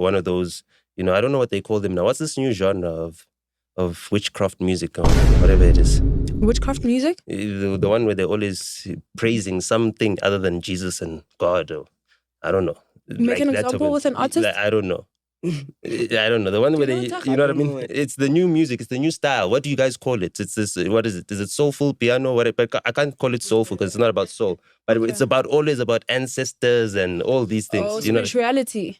one of those, I don't know what they call them now. What's this new genre of witchcraft music or whatever it is? Witchcraft music? The one where they're always praising something other than Jesus and God, or I don't know. Make an example with an artist? I don't know. I don't know. The one where they, you know what I mean? It's the new music. It's the new style. What do you guys call it? It's this, what is it? Is it soulful piano? But I can't call it soulful because it's not about soul. But it's always about ancestors and all these things. Oh, spirituality.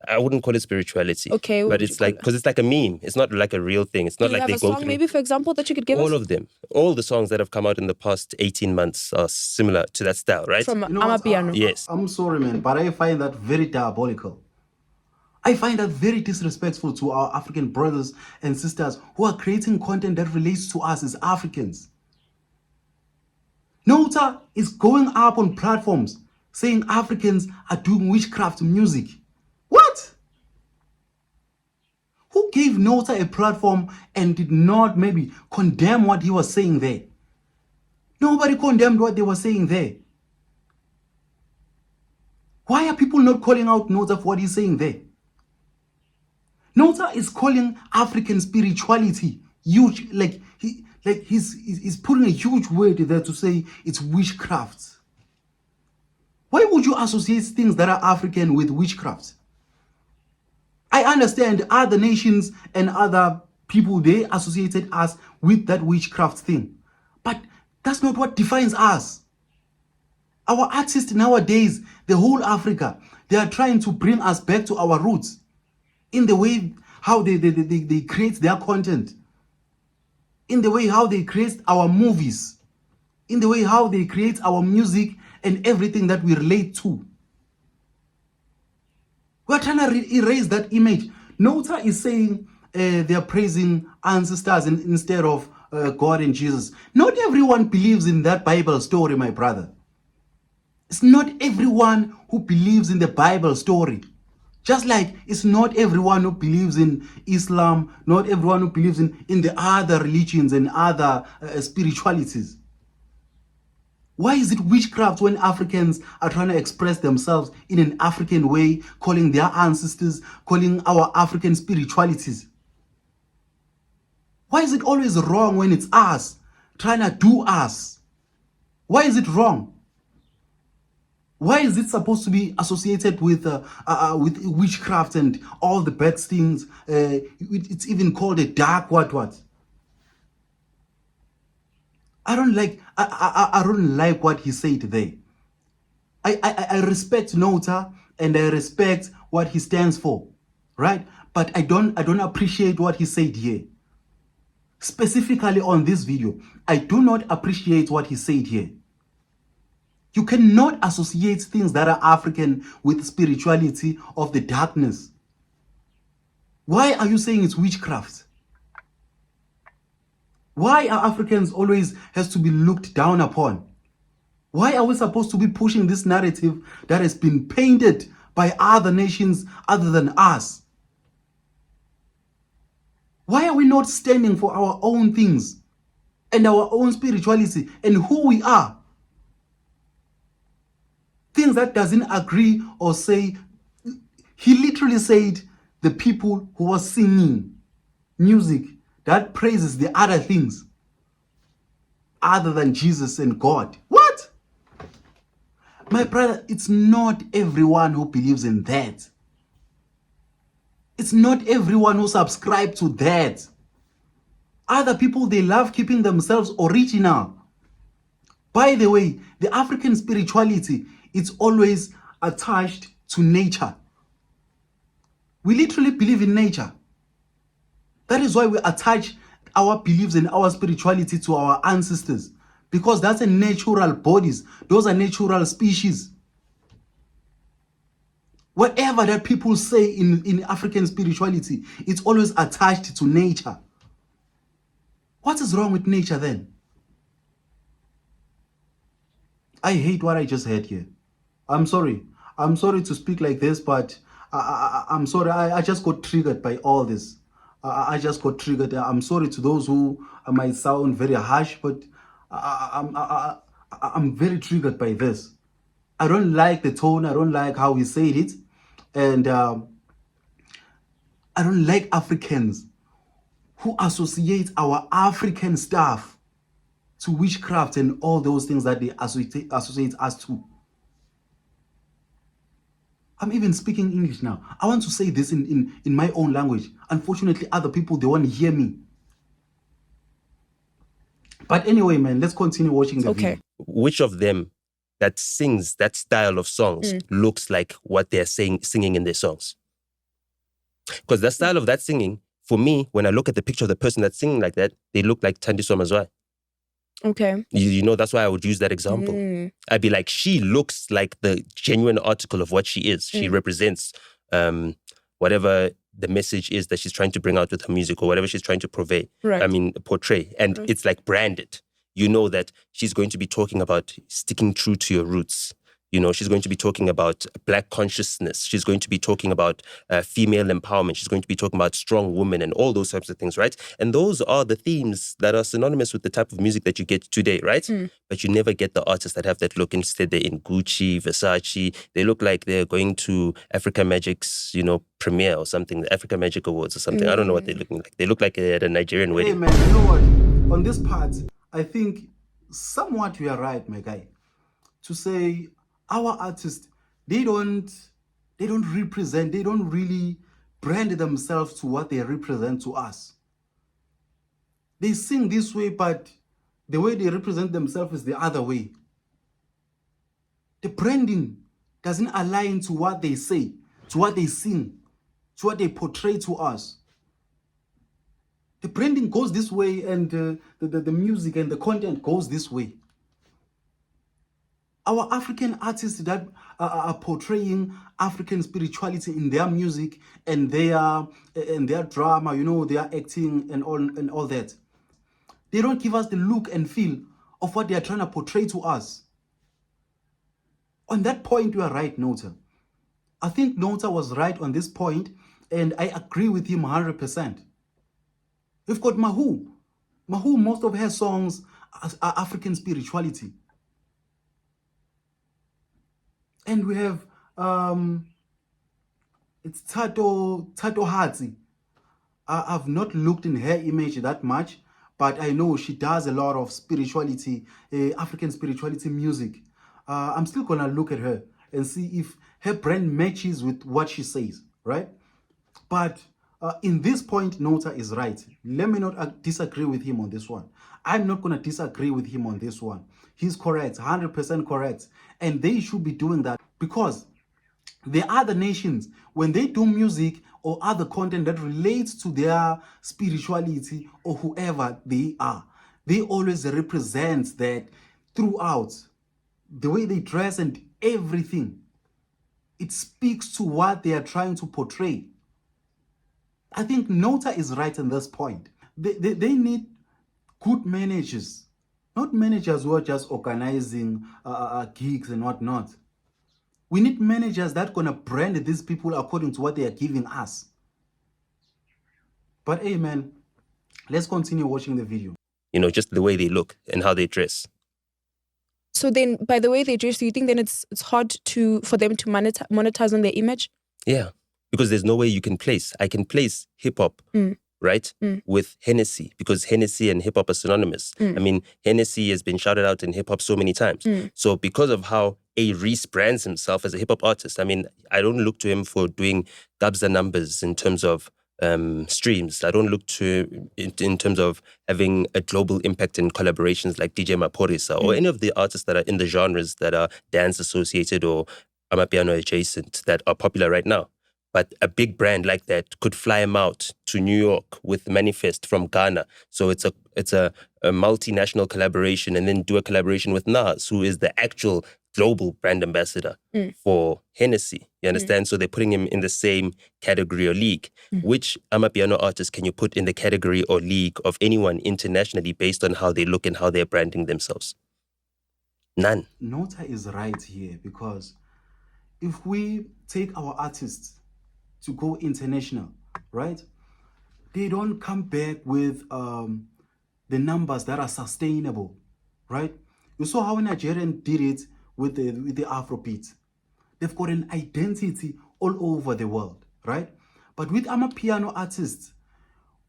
I wouldn't call it spirituality. Okay. But it's like, because it's like a meme. It's not like a real thing. It's not like they go through. Maybe, for example, that you could give us? All of them. All the songs that have come out in the past 18 months are similar to that style, right? From Amapiano. Yes. I'm sorry, man, but I find that very diabolical. I find that very disrespectful to our African brothers and sisters who are creating content that relates to us as Africans. Nota is going up on platforms saying Africans are doing witchcraft music. What? Who gave Nota a platform and did not maybe condemn what he was saying there? Nobody condemned what they were saying there. Why are people not calling out Nota for what he's saying there? Nota is calling African spirituality huge, he's putting a huge word there to say it's witchcraft. Why would you associate things that are African with witchcraft? I understand other nations and other people, they associated us with that witchcraft thing. But that's not what defines us. Our artists nowadays, the whole Africa, they are trying to bring us back to our roots in the way how they create their content, in the way how they create our movies, in the way how they create our music and everything that we relate to. We're trying to erase that image. Nota is saying they're praising ancestors instead of God and Jesus. Not everyone believes in that Bible story, my brother. It's not everyone who believes in the Bible story. Just like it's not everyone who believes in Islam, not everyone who believes in the other religions and other spiritualities. Why is it witchcraft when Africans are trying to express themselves in an African way, calling their ancestors, calling our African spiritualities? Why is it always wrong when it's us, trying to do us? Why is it wrong? Why is it supposed to be associated with witchcraft and all the bad things? It's even called a dark what? I don't like what he said there. I respect Nota and I respect what he stands for, right? But I don't appreciate what he said here. Specifically on this video, I do not appreciate what he said here. You cannot associate things that are African with spirituality of the darkness. Why are you saying it's witchcraft? Why are Africans always has to be looked down upon? Why are we supposed to be pushing this narrative that has been painted by other nations other than us? Why are we not standing for our own things and our own spirituality and who we are? Things that doesn't agree or say, he literally said the people who are singing music that praises the other things other than Jesus and God. What? My brother, it's not everyone who believes in that. It's not everyone who subscribes to that. Other people, they love keeping themselves original. By the way, the African spirituality, it's always attached to nature. We literally believe in nature. That is why we attach our beliefs and our spirituality to our ancestors. Because that's a natural bodies. Those are natural species. Whatever that people say in African spirituality, it's always attached to nature. What is wrong with nature then? I hate what I just heard here. I'm sorry. I'm sorry to speak like this, but I'm sorry. I just got triggered by all this. I just got triggered. I'm sorry to those who might sound very harsh, but I'm very triggered by this. I don't like the tone. I don't like how he said it. And I don't like Africans who associate our African stuff to witchcraft and all those things that they associate us to. I'm even speaking English now. I want to say this in my own language. Unfortunately, other people, they want to hear me. But anyway, man, let's continue watching the video. Which of them that sings that style of songs looks like what they're singing in their songs? Because the style of that singing, for me, when I look at the picture of the person that's singing like that, they look like Thandiswa Mazwai. Okay. You know, that's why I would use that example. I'd be like, she looks like the genuine article of what she is. She represents whatever the message is that she's trying to bring out with her music or whatever she's trying to portray. And it's like branded. You know that she's going to be talking about sticking true to your roots. You know, she's going to be talking about Black consciousness. She's going to be talking about female empowerment. She's going to be talking about strong women and all those types of things, right? And those are the themes that are synonymous with the type of music that you get today, right? But you never get the artists that have that look. Instead, they're in Gucci, Versace. They look like they're going to Africa Magic's, premiere or something, the Africa Magic Awards or something. I don't know what they're looking like. They look like they're at a Nigerian wedding. Hey, man, you know what? On this part, I think somewhat we are right, my guy, to say our artists, they don't represent, they don't really brand themselves to what they represent to us. They sing this way, but the way they represent themselves is the other way. The branding doesn't align to what they say, to what they sing, to what they portray to us. The branding goes this way, and the music and the content goes this way. Our African artists that are portraying African spirituality in their music and their drama, their acting and all that. They don't give us the look and feel of what they are trying to portray to us. On that point, you are right, Nota. I think Nota was right on this point, and I agree with him 100%. We've got Mahu. Mahu, most of her songs are African spirituality. And we have it's Tato Hatsi. I've not looked in her image that much, but I know she does a lot of spirituality, African spirituality music. I'm still gonna look at her and see if her brand matches with what she says, right? But in this point, Nota is right. Let me not disagree with him on this one. I'm not gonna disagree with him on this one. He's correct, 100% correct. And they should be doing that, because the other nations, when they do music or other content that relates to their spirituality or whoever they are, they always represent that throughout. The way they dress and everything, it speaks to what they are trying to portray. I think Nota is right on this point. They need good managers. Not managers who are just organizing gigs and whatnot. We need managers that are going to brand these people according to what they are giving us. But hey, man, let's continue watching the video. Just the way they look and how they dress. So then, by the way they dress, do you think then it's hard for them to monetize on their image? Yeah, because there's no way you can place. I can place hip-hop, right, with Hennessy, because Hennessy and hip-hop are synonymous. I mean, Hennessy has been shouted out in hip-hop so many times. So because of how A. Reese brands himself as a hip-hop artist, I mean, I don't look to him for doing Gabza numbers in terms of streams. I don't look to in terms of having a global impact in collaborations like DJ Maphorisa or any of the artists that are in the genres that are dance associated or Amapiano adjacent that are popular right now. But a big brand like that could fly him out to New York with Manifest from Ghana. So it's a multinational collaboration, and then do a collaboration with Nas, who is the actual global brand ambassador for Hennessy. You understand? So they're putting him in the same category or league. Which Amapiano artist can you put in the category or league of anyone internationally based on how they look and how they're branding themselves? None. Nota is right here, because if we take our artists to go international, right? They don't come back with the numbers that are sustainable, right? You saw how Nigerian did it with the Afrobeat. They've got an identity all over the world, right? But with Amapiano artists,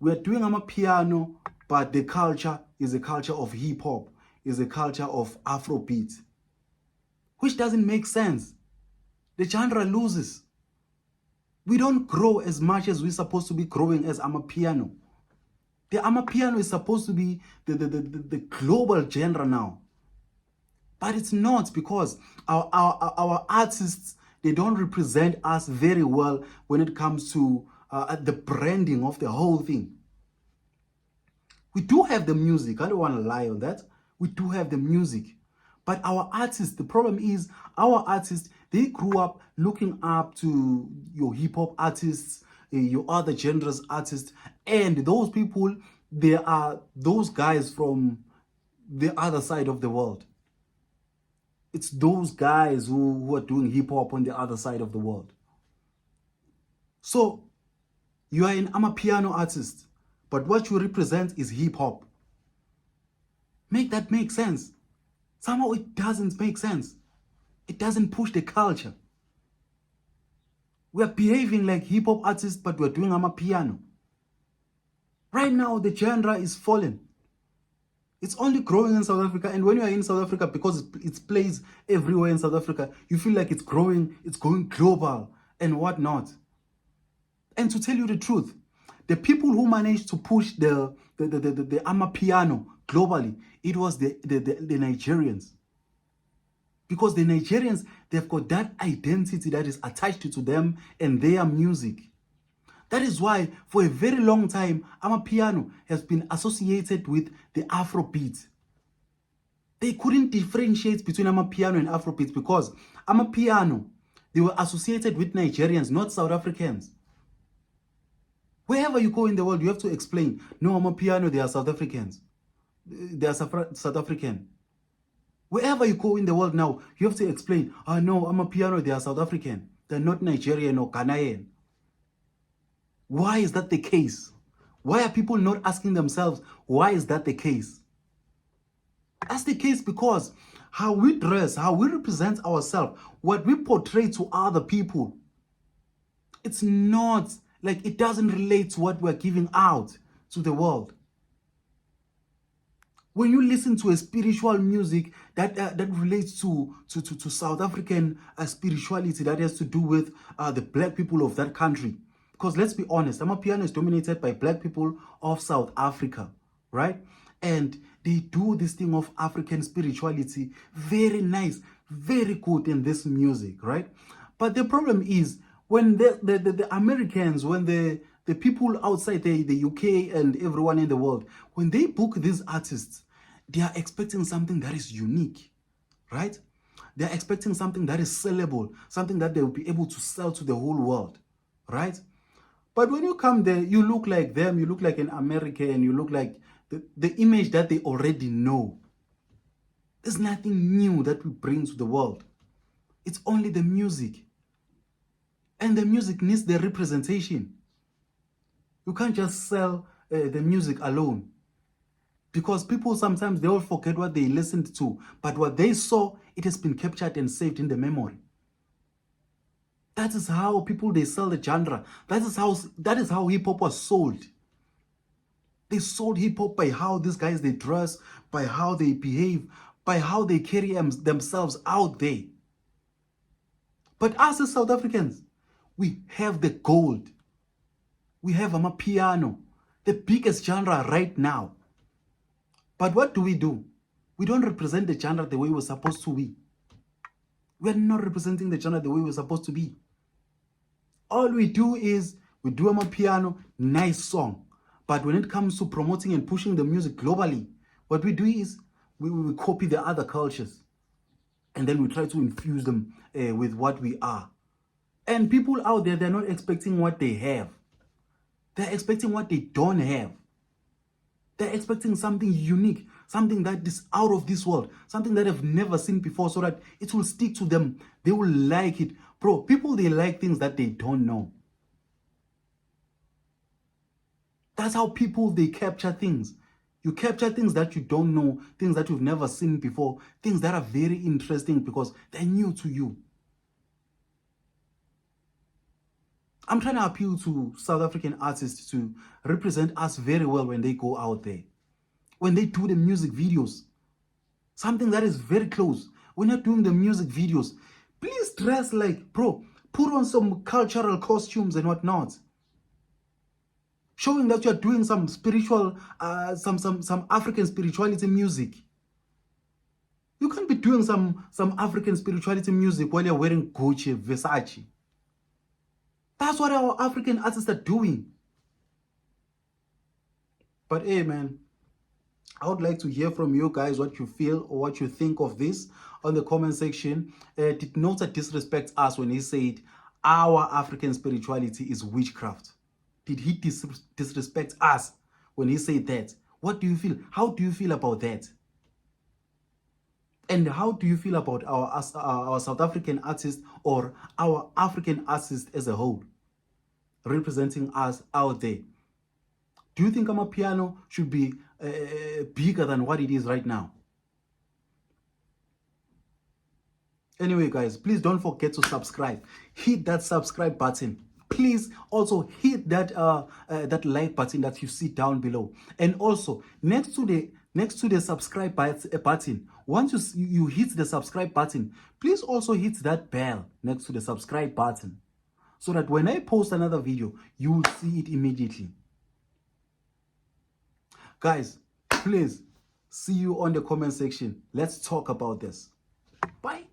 we are doing Amapiano, but the culture is a culture of hip hop, is a culture of Afrobeat, which doesn't make sense. The genre loses. We don't grow as much as we're supposed to be growing as Amapiano. The Amapiano is supposed to be the global genre now. But it's not, because our artists, they don't represent us very well when it comes to the branding of the whole thing. We do have the music. I don't want to lie on that. We do have the music. But our artists, the problem is our artists, they grew up looking up to your hip hop artists, your other genres artists, and those people, they are those guys from the other side of the world. It's those guys who are doing hip hop on the other side of the world. So you are an Amapiano artist, but what you represent is hip hop. Make that make sense. Somehow it doesn't make sense. It doesn't push the culture. We are behaving like hip hop artists, but we're doing Amapiano. Right now, the genre is falling. It's only growing in South Africa, and when you are in South Africa, because it plays everywhere in South Africa, you feel like it's growing, it's going global and whatnot. And to tell you the truth, the people who managed to push the Amapiano globally, it was the Nigerians. Because the Nigerians, they've got that identity that is attached to them and their music. That is why, for a very long time, Amapiano has been associated with the Afrobeat. They couldn't differentiate between Amapiano and Afrobeat because Amapiano, they were associated with Nigerians, not South Africans. Wherever you go in the world, you have to explain, no, Amapiano, they are South Africans. They are South African. Wherever you go in the world now, you have to explain, no, Amapiano, they are South African. They're not Nigerian or Ghanaian. Why is that the case? Why are people not asking themselves, why is that the case? That's the case because how we dress, how we represent ourselves, what we portray to other people, it's not like, it doesn't relate to what we're giving out to the world. When you listen to a spiritual music that relates to South African spirituality, that has to do with the black people of that country. Because let's be honest, Amapiano is dominated by black people of South Africa, right? And they do this thing of African spirituality very nice, very good in this music, right? But the problem is when the Americans, when the people outside the UK and everyone in the world, when they book these artists, they are expecting something that is unique, right? They are expecting something that is sellable, something that they will be able to sell to the whole world, right? But when you come there, you look like them, you look like an American, you look like the image that they already know. There's nothing new that we bring to the world. It's only the music. And the music needs the representation. You can't just sell the music alone. Because people sometimes, they all forget what they listened to. But what they saw, it has been captured and saved in the memory. That is how people, they sell the genre. That is how hip-hop was sold. They sold hip-hop by how these guys, they dress, by how they behave, by how they carry themselves out there. But us as South Africans, we have the gold. We have Amapiano, the biggest genre right now. But what do? We don't represent the genre the way we're supposed to be. We're not representing the genre the way we're supposed to be. All we do is, we do Amapiano, nice song. But when it comes to promoting and pushing the music globally, what we do is, we copy the other cultures. And then we try to infuse them with what we are. And people out there, they're not expecting what they have. They're expecting what they don't have. They're expecting something unique, something that is out of this world, something that they've never seen before, so that it will stick to them. They will like it. Bro, people, they like things that they don't know. That's how people, they capture things. You capture things that you don't know, things that you've never seen before, things that are very interesting because they're new to you. I'm trying to appeal to South African artists to represent us very well when they go out there. When they do the music videos, something that is very close. When you're doing the music videos, please dress like, bro, put on some cultural costumes and whatnot. Showing that you're doing some spiritual, some African spirituality music. You can't be doing some African spirituality music while you're wearing Gucci, Versace. That's what our African artists are doing. But hey, man, I would like to hear from you guys what you feel or what you think of this on the comment section. Did Nota disrespect us when he said our African spirituality is witchcraft? Did he disrespect us when he said that? What do you feel? How do you feel about that? And how do you feel about our South African artists or our African artists as a whole representing us out there? Do you think Amapiano should be bigger than what it is right now? Anyway, guys, please don't forget to subscribe. Hit that subscribe button. Please also hit that that like button that you see down below. And also next to the subscribe button, once you hit the subscribe button, please also hit that bell next to the subscribe button, so that when I post another video, you will see it immediately. Guys, please, see you on the comment section. Let's talk about this. Bye.